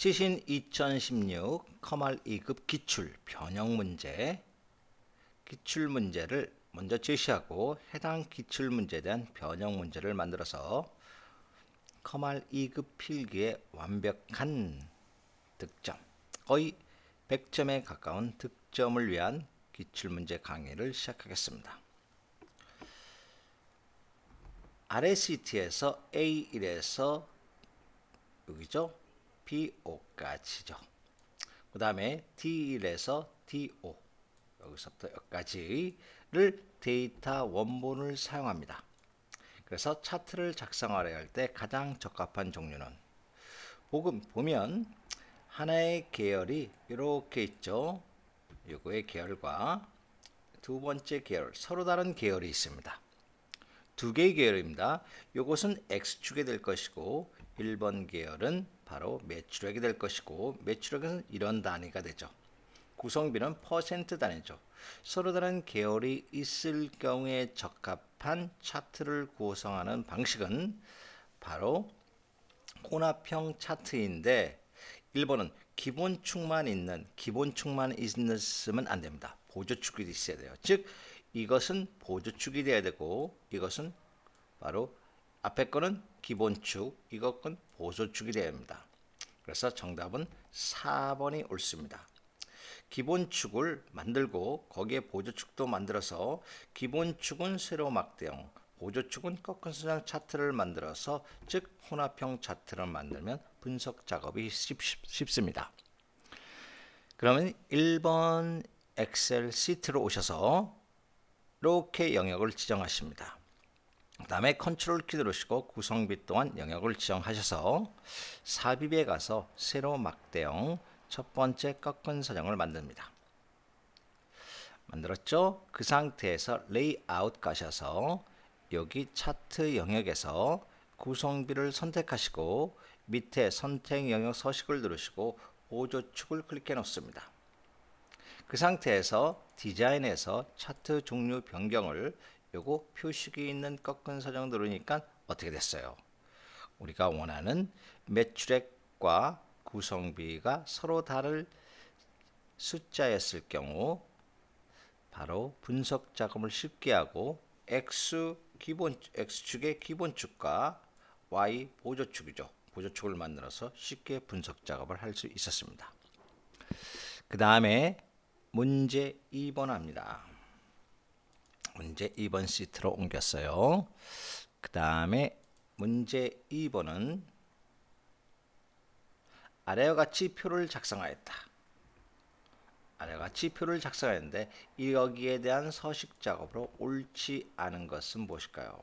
지신 2016 커말 2급 기출 변형 문제 기출 문제를 먼저 제시하고 해당 기출 문제에 대한 변형 문제를 만들어서 커말 2급 필기의 완벽한 득점, 거의 100점에 가까운 득점을 위한 기출 문제 강의를 시작하겠습니다. 아래 시트에서 A1에서 여기죠. B5까지죠. 그 다음에 D1에서 D5 여기서부터 여기까지를 데이터 원본을 사용합니다. 그래서 차트를 작성하려 할 때 가장 적합한 종류는 보면 하나의 계열이 이렇게 있죠. 요거의 계열과 두 번째 계열 서로 다른 계열이 있습니다. 두 개의 계열입니다. 요것은 X축이 될 것이고 1번 계열은 바로 매출액이 될 것이고 매출액은 이런 단위가 되죠. 구성비는 퍼센트 단위죠. 서로 다른 계열이 있을 경우에 적합한 차트를 구성하는 방식은 바로 혼합형 차트인데 1번은 기본축만 있으면 안 됩니다. 보조축이 있어야 돼요. 즉 이것은 보조축이 돼야 되고 이것은 바로 앞에 거는 기본축, 이것은 보조축이 돼야 합니다. 그래서 정답은 4번이 옳습니다. 기본축을 만들고 거기에 보조축도 만들어서 기본축은 세로 막대형, 보조축은 꺾은 선형 차트를 만들어서 즉 혼합형 차트를 만들면 분석 작업이 쉽습니다. 그러면 1번 엑셀 시트로 오셔서 이렇게 영역을 지정하십니다. 그 다음에 컨트롤 키 누르시고 구성비 또한 영역을 지정하셔서 삽입에 가서 세로 막대형 첫 번째 꺾은 선형을 만듭니다. 만들었죠? 그 상태에서 레이아웃 가셔서 여기 차트 영역에서 구성비를 선택하시고 밑에 선택 영역 서식을 누르시고 보조축을 클릭해 놓습니다. 그 상태에서 디자인에서 차트 종류 변경을 요거 표식이 있는 꺾은 선형 누르니까 어떻게 됐어요? 우리가 원하는 매출액과 구성비가 서로 다를 숫자였을 경우 바로 분석 작업을 쉽게 하고 X축의 기본축과 Y 보조축이죠. 보조축을 만들어서 쉽게 분석 작업을 할 수 있었습니다. 그 다음에 문제 2번 합니다. 문제 2번 시트로 옮겼어요. 그 다음에 문제 2번은 아래와 같이 표를 작성하였다. 아래와 같이 표를 작성했는데 여기에 대한 서식 작업으로 옳지 않은 것은 무엇일까요?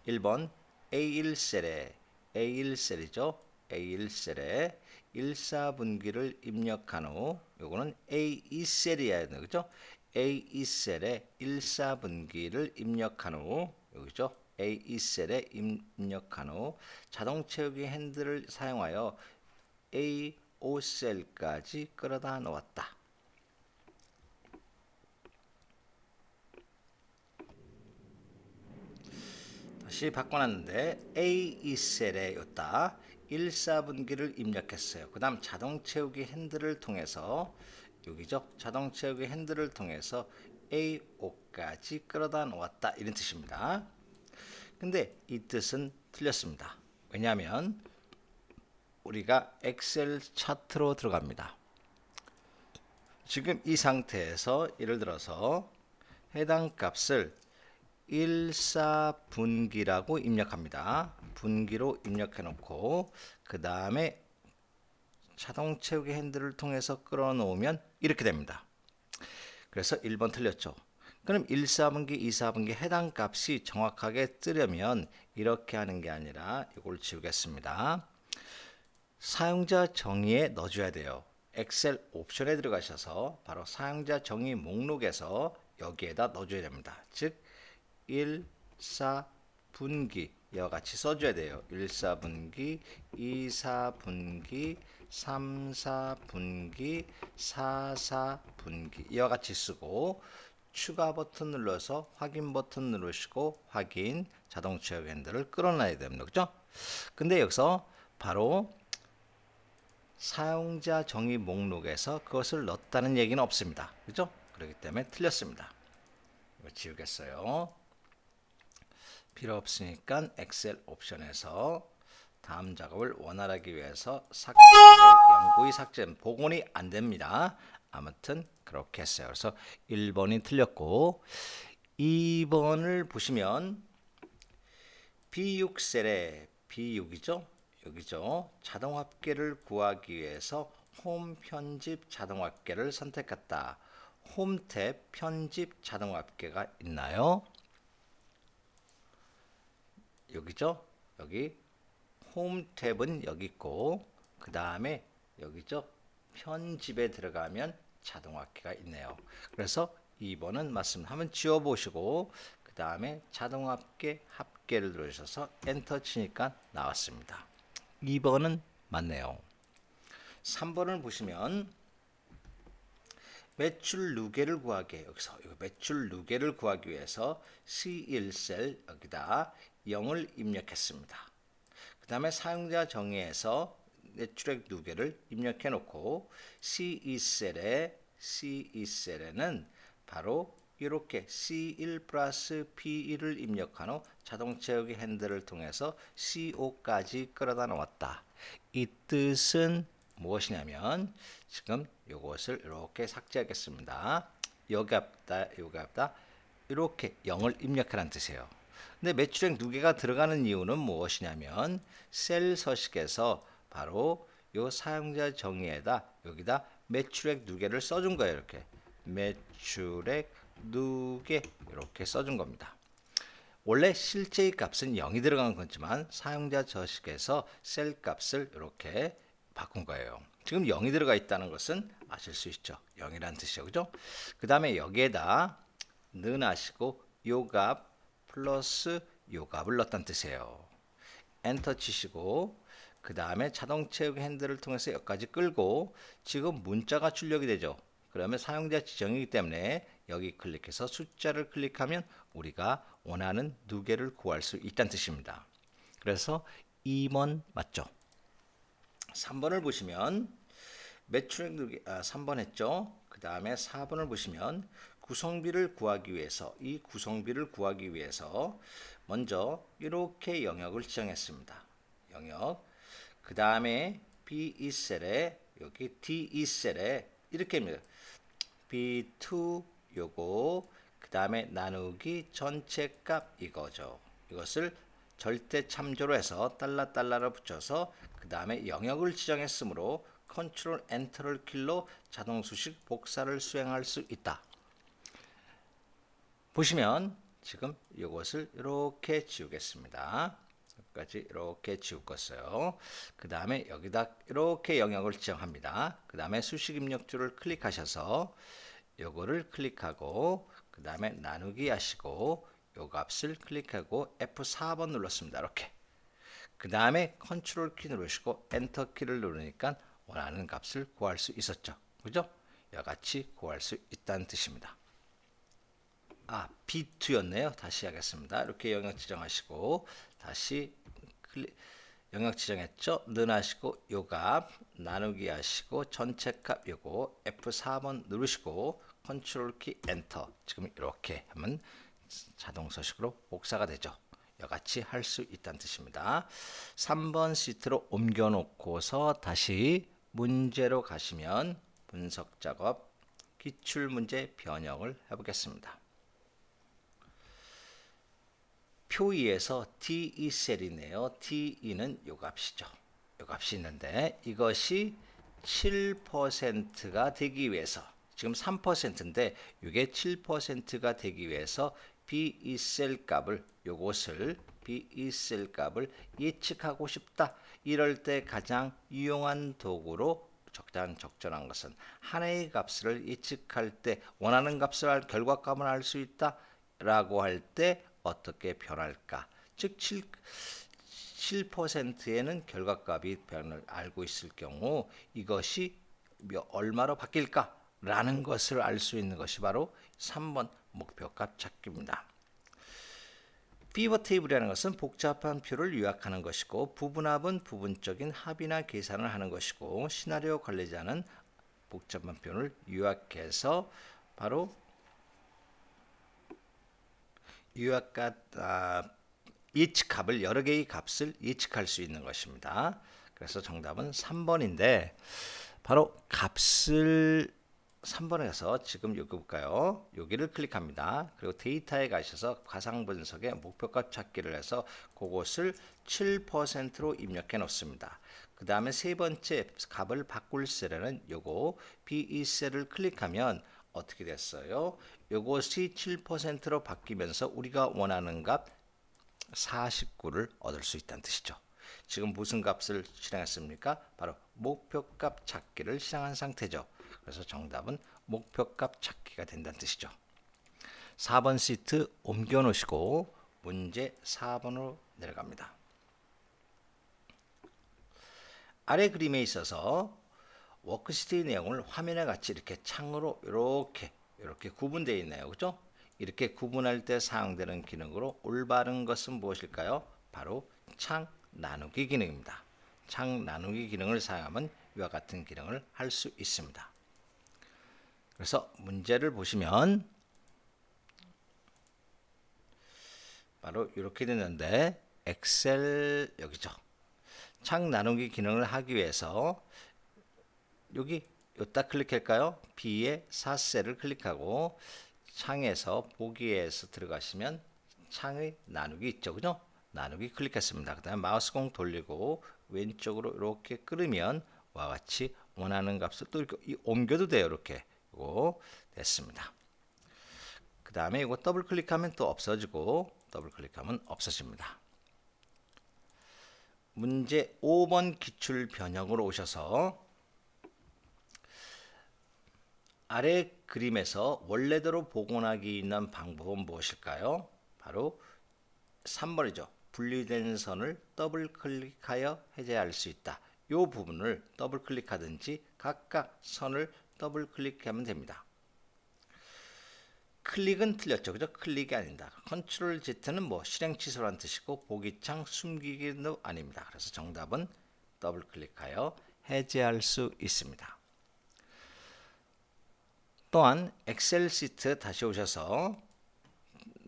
1번 A1셀이죠. A1셀에 1사분기를 입력한 후 요거는 A2셀이어야 되는 거죠. A2셀에 1사분기를 입력한 후 여기죠. A2셀에 입력한 후 자동 채우기 핸들을 사용하여 A5셀까지 끌어다 놓았다. 다시 바꿔놨는데 A2셀에 였다. 1사분기를 입력했어요. 그 다음 자동 채우기 핸들을 통해서 여기죠. 자동 채우기 핸들을 통해서 A5까지 끌어다 놓았다. 이런 뜻입니다. 근데 이 뜻은 틀렸습니다. 왜냐하면 우리가 엑셀 차트로 들어갑니다. 지금 이 상태에서 예를 들어서 해당 값을 1사분기라고 입력합니다. 분기로 입력해 놓고 그 다음에 자동 채우기 핸들을 통해서 끌어놓으면 이렇게 됩니다. 그래서 1번 틀렸죠. 그럼 1사분기, 2사분기 해당 값이 정확하게 뜨려면 이렇게 하는 게 아니라 이걸 지우겠습니다. 사용자 정의에 넣어줘야 돼요. 엑셀 옵션에 들어가셔서 바로 사용자 정의 목록에서 여기에다 넣어줘야 됩니다. 즉 1사분기 이와 같이 써줘야 돼요. 1사분기, 2사분기, 3사분기, 4사분기 이와 같이 쓰고 추가 버튼 눌러서 확인 버튼 누르시고 확인 자동 채우기 핸들을 끌어놔야 됩니다. 그죠? 근데 여기서 바로 사용자 정의 목록에서 그것을 넣었다는 얘기는 없습니다. 그죠? 그렇기 때문에 틀렸습니다. 이거 지우겠어요. 필요 없으니까 엑셀 옵션에서 다음 작업을 원활하기 위해서 삭제, 영구히 삭제, 복원이 안 됩니다. 아무튼 그렇게 했어요. 그래서 1번이 틀렸고 2번을 보시면 B6셀에 B6이죠. 여기죠. 자동 합계를 구하기 위해서 홈 편집 자동 합계를 선택했다. 홈 탭 편집 자동 합계가 있나요? 여기죠. 여기 홈 탭은 여기 있고 그 다음에 여기죠. 편집에 들어가면 자동 합계가 있네요. 그래서 2번은 맞습니다. 한번 지워보시고 그 다음에 자동 합계를 누르셔서 엔터 치니까 나왔습니다. 2번은 맞네요. 3번을 보시면 매출 누계를 구하기 여기서 매출 누계를 구하기 위해서 C1셀 여기다 0을 입력했습니다. 그 다음에 사용자 정의에서 매출액 누계를 입력해 놓고 C2셀에는 바로 이렇게 C1 플러스 P1을 입력한 후 자동 채우기 핸들을 통해서 CO 까지 끌어다 놓았다. 이 뜻은 무엇이냐면 지금 이것을 이렇게 삭제하겠습니다. 여기 앞다 이렇게 0을 입력하라는 뜻이에요. 근데 매출액 누계가 들어가는 이유는 무엇이냐면 셀 서식에서 바로 요 사용자 정의에다 여기다 매출액 누계를 써준 거예요. 이렇게 매출액 누계 이렇게 써준 겁니다. 원래 실제의 값은 0이 들어간 거지만 사용자 저식에서 셀 값을 이렇게 바꾼 거예요. 지금 0이 들어가 있다는 것은 아실 수 있죠. 0이라는 뜻이죠. 그죠? 그 다음에 여기에다 는 하시고 요 값 플러스 요 값을 넣었다는 뜻이에요. 엔터 치시고 그 다음에 자동 채우기 핸들을 통해서 여기까지 끌고 지금 문자가 출력이 되죠. 그러면 사용자 지정이기 때문에 여기 클릭해서 숫자를 클릭하면 우리가 원하는 누계를 구할 수 있다는 뜻입니다. 그래서 2번 맞죠? 3번을 보시면 매출액 누계 3번 했죠. 그 다음에 4번을 보시면 구성비를 구하기 위해서 이 구성비를 구하기 위해서 먼저 이렇게 영역을 지정했습니다. 영역 그 다음에 B2셀에 여기 D2셀에 이렇게 합니다. B2 요거 그 다음에 나누기 전체 값 이거죠. 이것을 절대 참조로 해서 달러를 붙여서 그 다음에 영역을 지정했으므로 컨트롤 엔터를 킬로 자동 수식 복사를 수행할 수 있다. 보시면 지금 이것을 이렇게 지우겠습니다. 여기까지 이렇게 지웠어요. 그 다음에 여기다 이렇게 영역을 지정합니다. 그 다음에 수식 입력줄을 클릭하셔서 요거를 클릭하고 그 다음에 나누기 하시고 요 값을 클릭하고 F4번 눌렀습니다. 이렇게 그 다음에 컨트롤 키 누르시고 엔터 키를 누르니까 원하는 값을 구할 수 있었죠. 그죠? 이같이 구할 수 있다는 뜻입니다. B2였네요. 다시 하겠습니다. 이렇게 영역 지정하시고 다시 영역 지정했죠. 는 하시고 요 값 나누기 하시고 전체 값 요거 F4번 누르시고 컨트롤 키 엔터 지금 이렇게 하면 자동 서식으로 복사가 되죠. 이같이 할 수 있다는 뜻입니다. 3번 시트로 옮겨 놓고서 다시 문제로 가시면 분석 작업 기출문제 변형을 해보겠습니다. 표 2에서 T2셀이네요. T2는 요 값이죠. 요 값이 있는데 이것이 7%가 되기 위해서 지금 3%인데 이게 7%가 되기 위해서 B2셀 값을 요것을 B2셀 값을 예측하고 싶다. 이럴 때 가장 유용한 도구로 적절한 것은 하나의 값을 예측할 때 원하는 값을 결과값을 알 수 있다 라고 할 때 어떻게 변할까? 즉 7%에는 결과값이 변을 알고 있을 경우 이것이 얼마로 바뀔까? 라는 것을 알 수 있는 것이 바로 3번 목표값 찾기입니다. 피벗 테이블이라는 것은 복잡한 표를 요약하는 것이고 부분합은 부분적인 합이나 계산을 하는 것이고 시나리오 관리자는 복잡한 표를 요약해서 바로 예측값을 여러 개의 값을 예측할 수 있는 것입니다. 그래서 정답은 3번인데 바로 값을 3번에 가서 지금 여기 볼까요? 여기를 클릭합니다. 그리고 데이터에 가셔서 가상 분석에 목표값 찾기를 해서 그것을 7%로 입력해 놓습니다. 그 다음에 세 번째 값을 바꿀 셀에는 요거 BE 셀을 클릭하면 어떻게 됐어요? 요것이 7%로 바뀌면서 우리가 원하는 값 49를 얻을 수 있다는 뜻이죠. 지금 무슨 값을 실행했습니까? 바로 목표값 찾기를 실행한 상태죠. 그래서 정답은 목표값 찾기가 된다는 뜻이죠. 4번 시트 옮겨 놓으시고 문제 4번으로 내려갑니다. 아래 그림에 있어서 워크시트의 내용을 화면에 같이 이렇게 창으로 이렇게 구분되어 있네요. 그죠? 이렇게 구분할 때 사용되는 기능으로 올바른 것은 무엇일까요? 바로 창 나누기 기능입니다. 창 나누기 기능을 사용하면 이와 같은 기능을 할 수 있습니다. 그래서 문제를 보시면 바로 이렇게 되는데 엑셀 여기죠. 창 나누기 기능을 하기 위해서 여기 여기다 클릭할까요? B의 4셀을 클릭하고 창에서 보기에서 들어가시면 창의 나누기 있죠. 그죠? 나누기 클릭했습니다. 그 다음에 마우스공 돌리고 왼쪽으로 이렇게 끌으면 와 같이 원하는 값을 또 이렇게 옮겨도 돼요. 이렇게 이거 됐습니다. 그 다음에 이거 더블 클릭하면 또 없어지고 더블 클릭하면 없어집니다. 문제 5번 기출 변형으로 오셔서 아래 그림에서 원래대로 복원하기 있는 방법은 무엇일까요? 바로 3번이죠. 분리된 선을 더블 클릭하여 해제할 수 있다. 이 부분을 더블 클릭하든지 각각 선을 더블 클릭하면 됩니다. 클릭은 틀렸죠. 그죠? 클릭이 아닙니다. 컨트롤 Z는 뭐 실행 취소라는 뜻이고 보기창 숨기기도 아닙니다. 그래서 정답은 더블 클릭하여 해제할 수 있습니다. 또한 엑셀 시트 다시 오셔서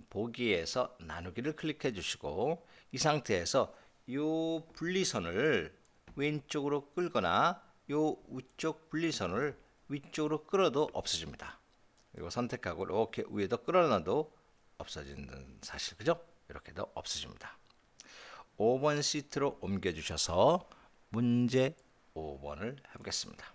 보기에서 나누기를 클릭해 주시고 이 상태에서 이 분리선을 왼쪽으로 끌거나 이 위쪽 분리선을 위쪽으로 끌어도 없어집니다. 그리고 선택하고 이렇게 위에도 끌어놔도 없어지는 사실 그죠? 이렇게도 없어집니다. 5번 시트로 옮겨 주셔서 문제 5번을 해보겠습니다.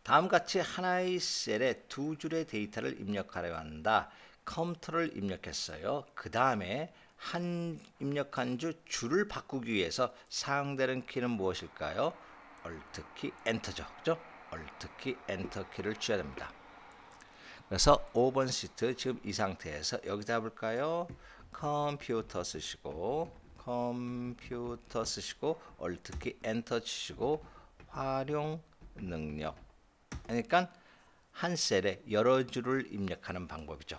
다음같이 하나의 셀에 두 줄의 데이터를 입력하려 한다. 컴퓨터를 입력했어요. 그 다음에 입력한 줄을 바꾸기 위해서 사용되는 키는 무엇일까요? Alt키 엔터죠. 그죠? Alt키 엔터 키를 쥐어야 됩니다. 그래서 5번 시트 지금 이 상태에서 여기다 볼까요? 컴퓨터 쓰시고 Alt키 엔터 치시고 활용 능력 그러니까 한 셀에 여러 줄을 입력하는 방법이죠.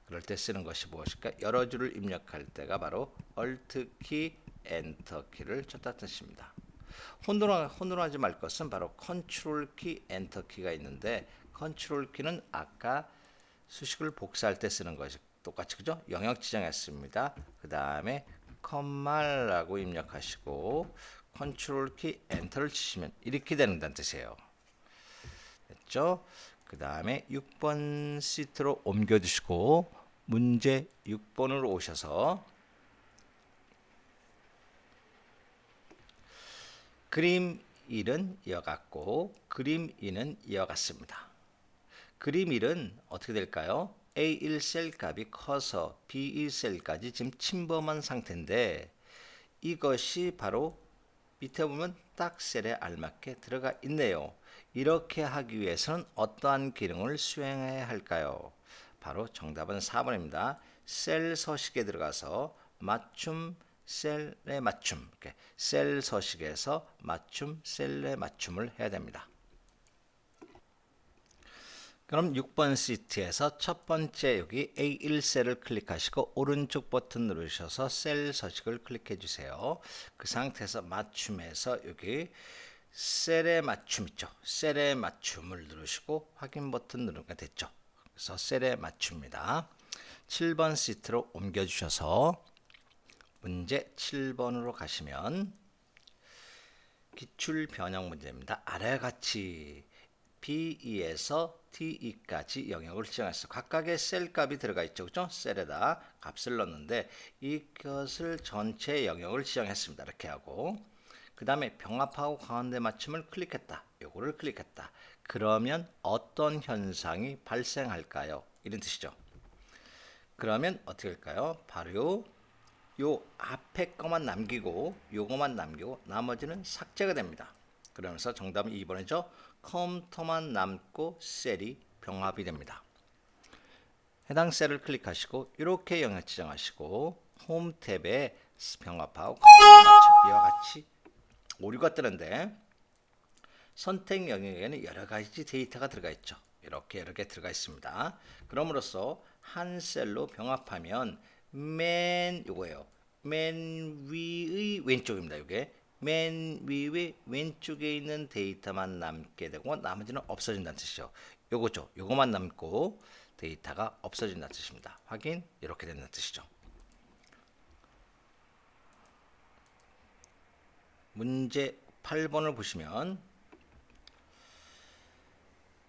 그럴 때 쓰는 것이 무엇일까? 여러 줄을 입력할 때가 바로 Alt키 엔터키를 쳤다 뜻입니다. 혼돈하지 말 것은 바로 컨트롤키 엔터키가 있는데 컨트롤키는 아까 수식을 복사할 때 쓰는 것이 똑같이 그죠? 영역 지정했습니다. 그 다음에 컴마라고 입력하시고 컨트롤키 엔터를 치시면 이렇게 되는다는 뜻이에요. 됐죠? 그 다음에 6번 시트로 옮겨주시고 문제 6번으로 오셔서 그림 1은 이와 같고 그림 2는 이와 같습니다. 그림 1은 어떻게 될까요? A1셀 값이 커서 B1셀까지 지금 침범한 상태인데 이것이 바로 밑에 보면 딱 셀에 알맞게 들어가 있네요. 이렇게 하기 위해서는 어떠한 기능을 수행해야 할까요? 바로 정답은 4번입니다. 셀 서식에 들어가서 맞춤 셀의 맞춤, 이렇게 셀 서식에서 맞춤 셀의 맞춤을 해야 됩니다. 그럼 6번 시트에서 첫 번째 여기 A1셀을 클릭하시고 오른쪽 버튼 누르셔서 셀 서식을 클릭해 주세요. 그 상태에서 맞춤에서 여기 셀의 맞춤 있죠. 셀의 맞춤을 누르시고 확인 버튼 누르면 됐죠. 그래서 셀의 맞춤입니다. 7번 시트로 옮겨 주셔서 문제 7번으로 가시면 기출 변형 문제입니다. 아래와 같이 B2에서 DE까지 영역을 지정했어. 각각의 셀 값이 들어가 있죠. 그죠? 셀에다 값을 넣었는데 이것을 전체 영역을 지정했습니다. 이렇게 하고 그 다음에 병합하고 가운데 맞춤을 클릭했다. 요거를 클릭했다. 그러면 어떤 현상이 발생할까요? 이런 뜻이죠. 그러면 어떻게 할까요? 바로 요 앞에 거만 남기고 요거만 남기고 나머지는 삭제가 됩니다. 그러면서 정답은 2번이죠. 컴퓨터만 남고 셀이 병합이 됩니다. 해당 셀을 클릭하시고 이렇게 영역 지정하시고 홈 탭에 병합하고 이와 같이 오류가 뜨는데 선택 영역에는 여러 가지 데이터가 들어가 있죠. 이렇게 여러 개 들어가 있습니다. 그럼으로써 한 셀로 병합하면 맨 요거예요. 맨 위의 왼쪽입니다. 이게 맨 위의 왼쪽에 있는 데이터만 남게 되고 나머지는 없어진다는 뜻이죠. 요거죠. 요거만 남고 데이터가 없어진다는 뜻입니다. 확인 이렇게 된다는 뜻이죠. 문제 8번을 보시면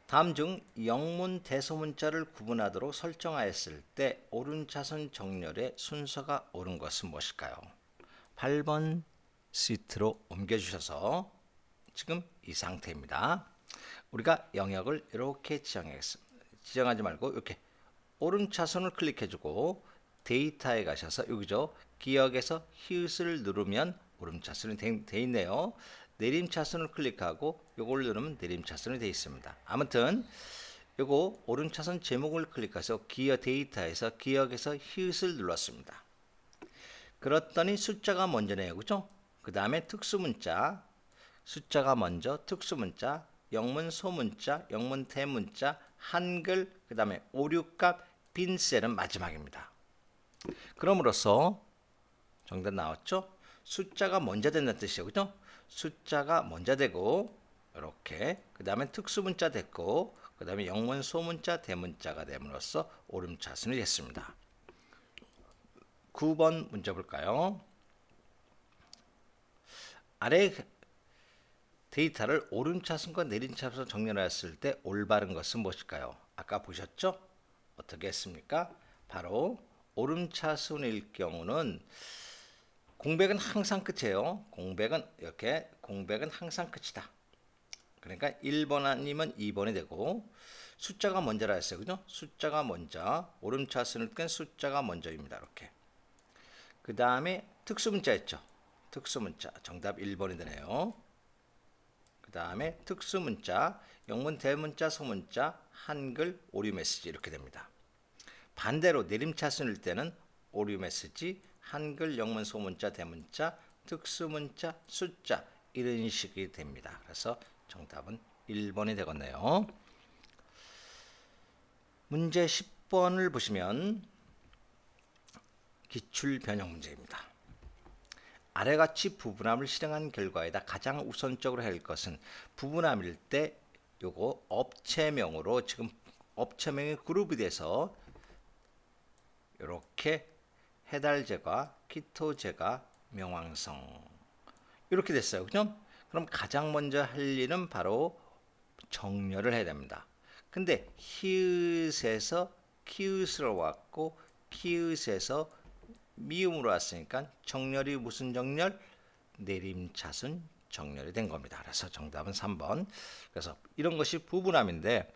다음 중 영문 대소문자를 구분하도록 설정하였을 때 오른차선 정렬의 순서가 옳은 것은 무엇일까요? 8번 시트로 옮겨주셔서 지금 이 상태입니다. 우리가 영역을 이렇게 지정하겠습니다. 지정하지 말고 이렇게 오른차선을 클릭해주고 데이터에 가셔서 여기죠. 기억에서 히읗을 누르면 오른차선이 돼 있네요. 내림차선을 클릭하고 요걸 누르면 내림차선이 되어 있습니다. 아무튼 요거 오른차선 제목을 클릭해서 기억 데이터에서 기억에서 히읗을 눌렀습니다. 그랬더니 숫자가 먼저네요. 그죠? 그 다음에 특수문자 숫자가 먼저 특수문자 영문 소문자 영문 대문자 한글 그 다음에 오류값 빈 셀은 마지막입니다. 그럼으로써 정답 나왔죠? 숫자가 먼저 된다는 뜻이에요. 그죠? 숫자가 먼저 되고 이렇게 그 다음에 특수문자 됐고 그 다음에 영문 소문자 대문자가 됨으로써 오름차순이 됐습니다. 9번 문제 볼까요? 아래 데이터를 오름차순과 내림차순으로 정렬하였을 때 올바른 것은 무엇일까요? 아까 보셨죠? 어떻게 했습니까? 바로 오름차순일 경우는 공백은 항상 끝이에요. 공백은 이렇게 공백은 항상 끝이다. 그러니까 1번 아니면 2번이 되고 숫자가 먼저라 했어요. 그죠? 숫자가 먼저 오름차순일 땐 숫자가 먼저입니다. 이렇게. 그 다음에 특수문자 있죠. 특수문자 정답 1번이 되네요. 그 다음에 특수문자 영문 대문자 소문자 한글 오류 메시지 이렇게 됩니다. 반대로 내림차순일 때는 오류 메시지 한글 영문 소문자 대문자 특수문자 숫자 이런 식이 됩니다. 그래서 정답은 1번이 되겠네요. 문제 10번을 보시면 기출 변형 문제입니다. 아래같이 부분함을 실행한 결과에다 가장 우선적으로 할 것은 부분함일 때 요거 업체명으로 지금 업체명이 그룹이 돼서 이렇게 해달제과, 키토제과, 명왕성 이렇게 됐어요. 그죠? 그럼 가장 먼저 할 일은 바로 정렬을 해야 됩니다. 근데 히읗에서 키읗으로 왔고 피읗에서 미음으로 왔으니까 정렬이 무슨 정렬? 내림차순 정렬이 된 겁니다. 그래서 정답은 3번. 그래서 이런 것이 부분함인데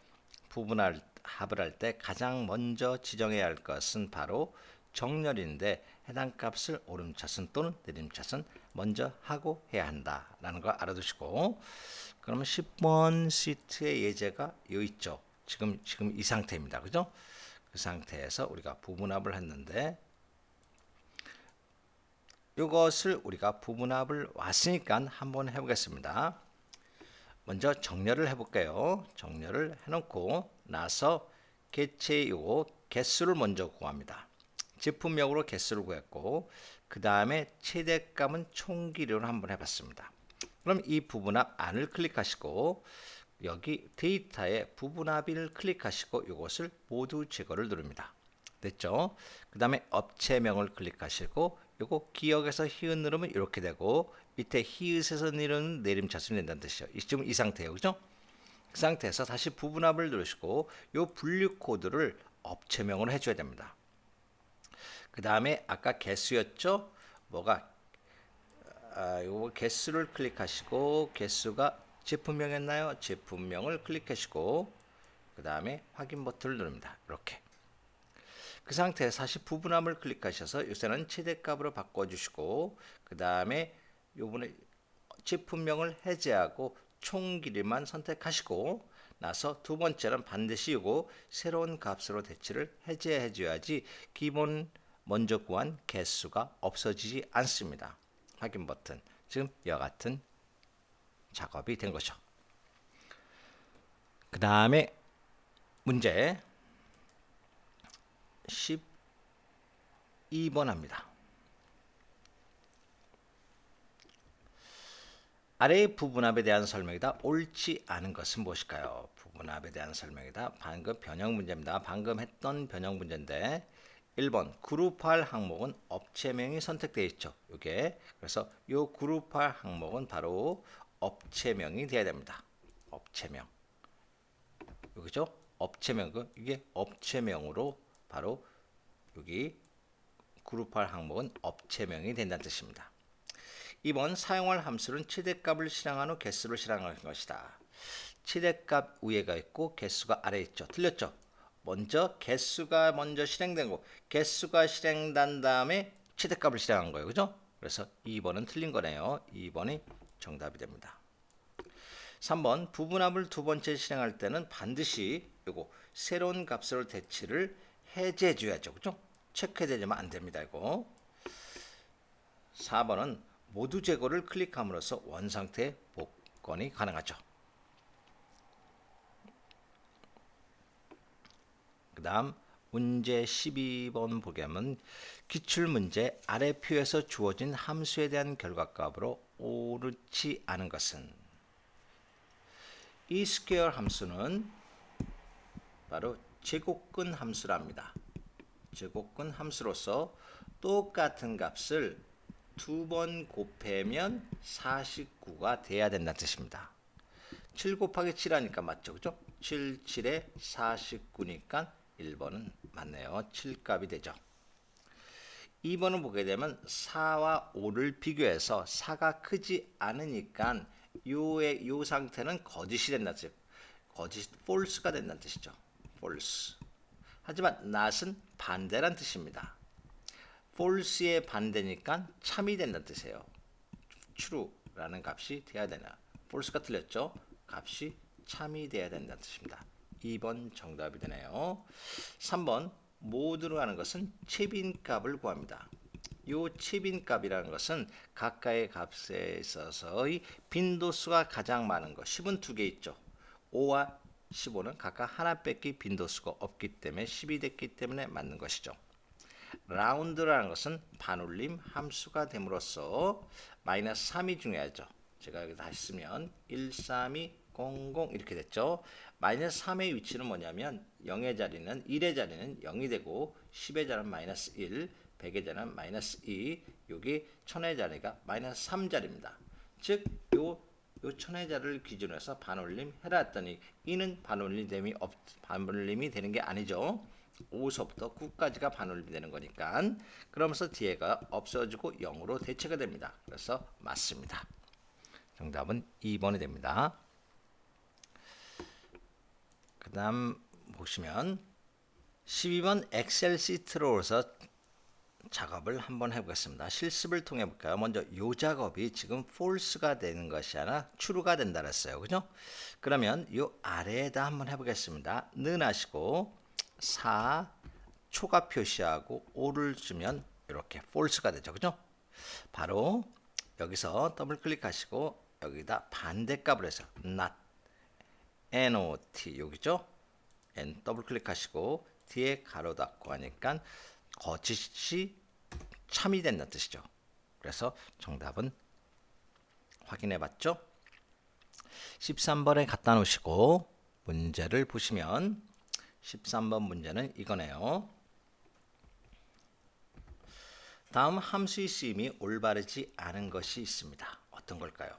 부분할 합을 할 때 가장 먼저 지정해야 할 것은 바로 정렬인데 해당 값을 오름차순 또는 내림차순 먼저 하고 해야 한다라는 거 알아두시고 그러면 10번 시트의 예제가 여기 있죠. 지금 이 상태입니다. 그죠? 그 상태에서 우리가 부분합을 했는데 이것을 우리가 부분합을 왔으니까 한번 해보겠습니다. 먼저 정렬을 해볼게요. 정렬을 해놓고 나서 개체 요거 개수를 먼저 구합니다. 제품명으로 개수를 구했고 그 다음에 최대값은 총기료를 한번 해봤습니다. 그럼 이 부분합 안을 클릭하시고 여기 데이터에 부분합을 클릭하시고 이것을 모두 제거를 누릅니다. 됐죠? 그 다음에 업체명을 클릭하시고 요거 기역에서 히읗 누르면 이렇게 되고 밑에 히읗에서 누르는 내림차순이 된다는 뜻이죠. 지금 이 상태예요. 그죠? 그 상태에서 다시 부분합을 누르시고 요 분류 코드를 업체명으로 해줘야 됩니다. 그 다음에 아까 개수였죠? 뭐가 요 개수를 클릭하시고 개수가 제품명이었나요? 제품명을 클릭하시고 그 다음에 확인 버튼을 누릅니다. 이렇게 그 상태에서 다시 부분함을 클릭하셔서 요새는 최대값으로 바꿔주시고 그 다음에 요번에 제품명을 해제하고 총 길이만 선택하시고 나서 두 번째는 반드시 요거 새로운 값으로 대치를 해제해 줘야지 기본 먼저 구한 개수가 없어지지 않습니다. 확인 버튼. 지금 이와 같은 작업이 된 거죠. 그 다음에 문제 12번 합니다. 아래의 부분합에 대한 설명이다. 옳지 않은 것은 무엇일까요? 부분합에 대한 설명이다. 방금 변형 문제입니다. 방금 했던 변형 문제인데 1번 그룹할 항목은 업체명이 선택되어 있죠. 이게 그래서 이 그룹할 항목은 바로 업체명이 되어야 됩니다. 업체명. 여기죠? 업체명. 이게 업체명으로 바로 여기 그룹할 항목은 업체명이 된다는 뜻입니다. 2번 사용할 함수는 최대값을 실행한 후 개수를 실행하는 것이다. 최대값 위에가 있고 개수가 아래에 있죠. 틀렸죠? 먼저 개수가 먼저 실행된 거. 개수가 실행된 다음에 최대값을 실행한 거예요. 그죠? 그래서 2번은 틀린 거네요. 2번이 정답이 됩니다. 3번 부분합을 두 번째 실행할 때는 반드시 이거 새로운 값으로 대치를 해제해 줘야죠. 그죠? 체크되지만 안 됩니다. 이거. 4번은 모두 제거를 클릭함으로써 원상태 복원이 가능하죠. 그 다음 문제 12번 보게 하면 기출문제 아래 표에서 주어진 함수에 대한 결과값으로 옳지 않은 것은 이 스퀘어 함수는 바로 제곱근 함수랍니다. 제곱근 함수로서 똑같은 값을 두 번 곱하면 49가 돼야 된다는 뜻입니다. 7 곱하기 7 하니까 맞죠? 그죠? 7, 7에 49니까 1번은 맞네요. 7값이 되죠. 2번을 보게 되면 4와 5를 비교해서 4가 크지 않으니까 요 상태는 거짓이 된다는 뜻이죠. 거짓, false가 된다는 뜻이죠. false. 하지만 not은 반대란 뜻입니다. false의 반대니까 참이 된다는 뜻이에요. true라는 값이 돼야 되나. false가 틀렸죠. 값이 참이 돼야 된다는 뜻입니다. 2번 정답이 되네요. 3번 모두로 하는 것은 최빈값을 구합니다. 이 최빈값이라는 것은 각각의 값에 있어서의 빈도수가 가장 많은 것. 10은 두 개 있죠. 5와 15는 각각 하나 뺏기 빈도수가 없기 때문에 10이 됐기 때문에 맞는 것이죠. 라운드라는 것은 반올림 함수가 됨으로써 마이너스 3이 중요하죠. 제가 여기 다시 쓰면 1, 3, 2, 00 이렇게 됐죠. 마이너스 3의 위치는 뭐냐면 0의 자리는 1의 자리는 0이 되고 10의 자리는 마이너스 1, 100의 자리는 마이너스 2, 여기 1000의 자리가 마이너스 3자리입니다. 즉 요 1000의 자리를 기준으로 해서 반올림 해라 했더니 이는 반올림이 되는 게 아니죠. 5서부터 9까지가 반올림이 되는 거니까 그러면서 뒤에가 없어지고 0으로 대체가 됩니다. 그래서 맞습니다. 정답은 2번이 됩니다. 그 다음 보시면 12번 엑셀 시트로 해서 작업을 한번 해보겠습니다. 실습을 통해 볼까요? 먼저 이 작업이 지금 false가 되는 것이 아니라 true가 된다 그랬어요. 그죠? 그러면 이 아래에다 한번 해보겠습니다. 는 하시고 4 초가 표시하고 5를 주면 이렇게 false가 되죠. 그죠? 바로 여기서 더블 클릭하시고 여기다 반대값을 해서 not not 여기죠? 더블 클릭하시고 뒤에 가로 닫고 하니까 거짓이 참이 된다는 뜻이죠. 그래서 정답은 확인해 봤죠? 13번에 갖다 놓으시고 문제를 보시면 13번 문제는 이거네요. 다음 함수의 쓰임이 올바르지 않은 것이 있습니다. 어떤 걸까요?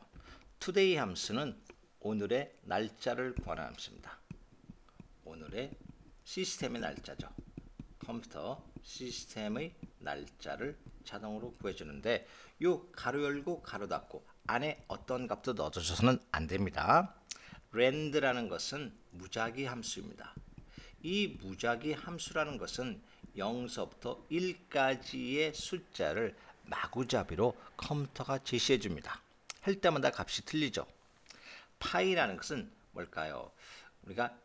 today 함수는 오늘의 날짜를 구하는 함수입니다. 오늘의 시스템의 날짜죠. 컴퓨터 시스템의 날짜를 자동으로 구해주는데 요 가로 열고 가로 닫고 안에 어떤 값도 넣어줘서는 안 됩니다. rand라는 것은 무작위 함수입니다. 이 무작위 함수라는 것은 0서부터 1까지의 숫자를 마구잡이로 컴퓨터가 제시해 줍니다. 할 때마다 값이 틀리죠. 파이라는 것은 뭘까요? 우리가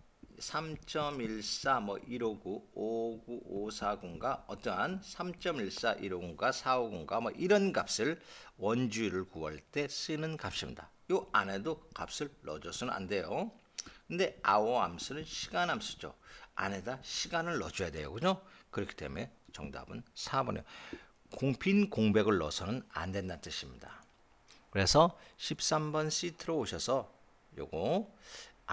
3.14, 159, 595, 449가 어떠한 3.14, 159가 450가 이런 값을 원주율을 구할 때 쓰는 값입니다. 요 안에도 값을 넣어줘서는 안 돼요. 근데 our 함수는 시간 함수죠. 안에다 시간을 넣어줘야 돼요. 그죠? 그렇기 때문에 정답은 4번이에요. 빈 공백을 넣어서는 안 된다는 뜻입니다. 그래서 13번 시트로 오셔서 요거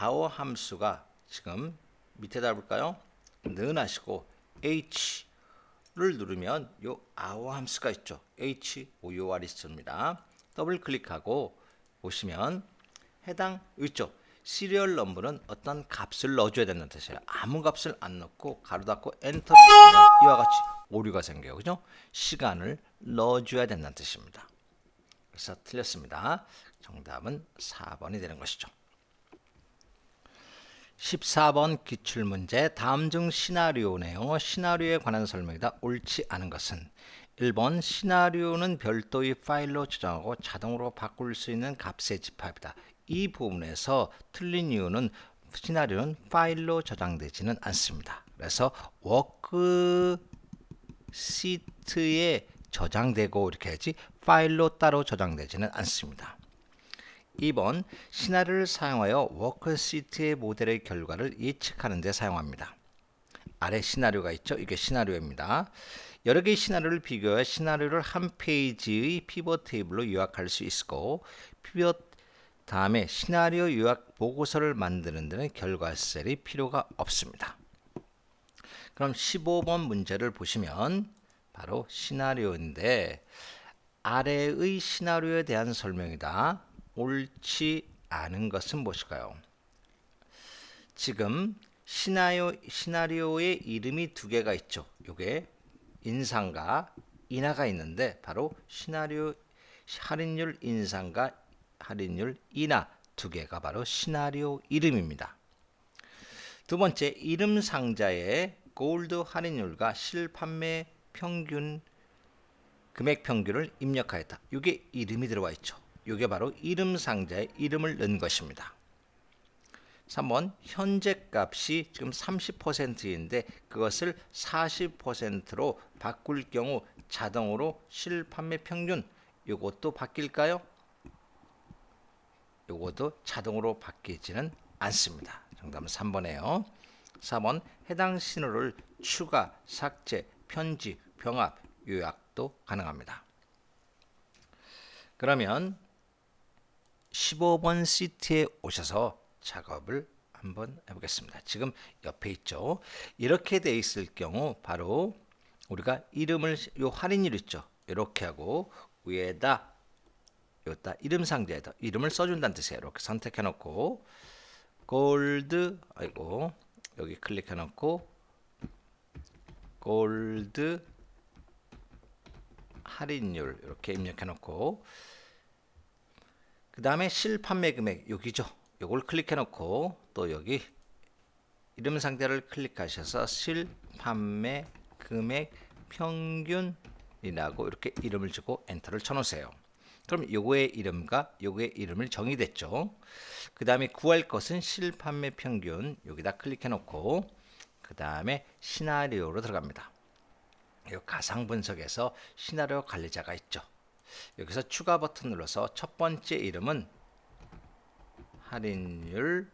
our 함수가 지금 밑에다 볼까요? 넣으시고 H를 누르면 요 our 함수가 있죠. HOUR 있습니다. 더블 클릭하고 보시면 해당 있죠. 시리얼 넘버는 어떤 값을 넣어줘야 된다는 뜻이에요. 아무 값을 안 넣고 가로 닫고 엔터를 치면 이와 같이 오류가 생겨요. 그죠? 시간을 넣어줘야 된다는 뜻입니다. 그래서 틀렸습니다. 정답은 4번이 되는 것이죠. 14번 기출문제 다음 중 시나리오네요. 시나리오에 관한 설명이다. 옳지 않은 것은 1번 시나리오는 별도의 파일로 저장하고 자동으로 바꿀 수 있는 값의 집합이다. 이 부분에서 틀린 이유는 시나리오는 파일로 저장되지는 않습니다. 그래서 워크시트에 저장되고 이렇게 하지 파일로 따로 저장되지는 않습니다. 2번 시나리오를 사용하여 워크시트의 모델의 결과를 예측하는 데 사용합니다. 아래 시나리오가 있죠. 이게 시나리오입니다. 여러 개의 시나리오를 비교해 시나리오를 한 페이지의 피벗 테이블로 요약할 수 있고 피벗 다음에 시나리오 요약 보고서를 만드는 데는 결과 셀이 필요가 없습니다. 그럼 15번 문제를 보시면 바로 시나리오인데 아래의 시나리오에 대한 설명이다. 옳지 않은 것은 무엇일까요? 지금 시나리오의 이름이 두 개가 있죠. 요게 인상과 인하가 있는데 바로 시나리오 할인율 인상과 할인율 인하 두 개가 바로 시나리오 이름입니다. 두 번째 이름 상자에 골드 할인율과 실판매 평균 금액 평균을 입력하였다. 이게 이름이 들어와 있죠. 이게 바로 이름 상자에 이름을 넣은 것입니다. 3번 현재 값이 지금 30%인데 그것을 40%로 바꿀 경우 자동으로 실판매 평균 이것도 바뀔까요? 이것도 자동으로 바뀌지는 않습니다. 정답은 3번이에요. 4번 해당 신호를 추가, 삭제, 편집, 병합, 요약도 가능합니다. 그러면 15번 시트에 오셔서 작업을 한번 해보겠습니다. 지금 옆에 있죠. 이렇게 돼 있을 경우 바로 우리가 이름을 요 할인율 있죠. 이렇게 하고 위에다 여기다 이름 상자에다 이름을 써준다는 뜻이에요. 이렇게 선택해 놓고 골드 여기 클릭해 놓고 골드 할인율 이렇게 입력해 놓고 그 다음에 실판매 금액 여기죠. 요걸 클릭해 놓고 또 여기 이름 상자를 클릭하셔서 실판매 금액 평균이라고 이렇게 이름을 주고 엔터를 쳐 놓으세요. 그럼 요거의 이름과 요거의 이름을 정의됐죠. 그 다음에 구할 것은 실판매 평균 여기다 클릭해 놓고 그 다음에 시나리오로 들어갑니다. 요 가상 분석에서 시나리오 관리자가 있죠. 여기서 추가 버튼 눌러서 첫 번째 이름은 할인율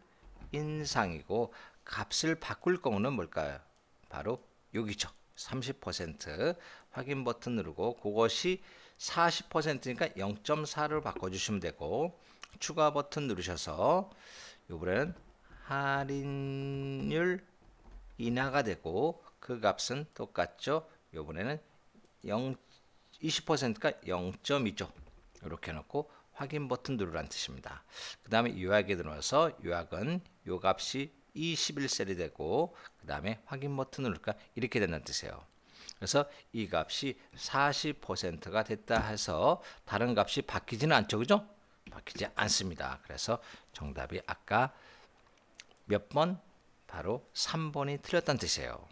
인상이고 값을 바꿀 경우는 뭘까요? 바로 여기죠. 30% 확인 버튼 누르고 그것이 40%니까 0.4를 바꿔주시면 되고 추가 버튼 누르셔서 이번에는 할인율 인하가 되고 그 값은 똑같죠. 이번에는 20%가 0.2죠. 이렇게 해놓고 확인 버튼 누르라는 뜻입니다. 그 다음에 요약에 들어와서 요약은 요 값이 21셀이 되고 그 다음에 확인 버튼 누르니까 이렇게 된다는 뜻이에요. 그래서 이 값이 40%가 됐다 해서 다른 값이 바뀌지는 않죠. 그죠? 바뀌지 않습니다. 그래서 정답이 아까 몇 번? 바로 3번이 틀렸다는 뜻이에요.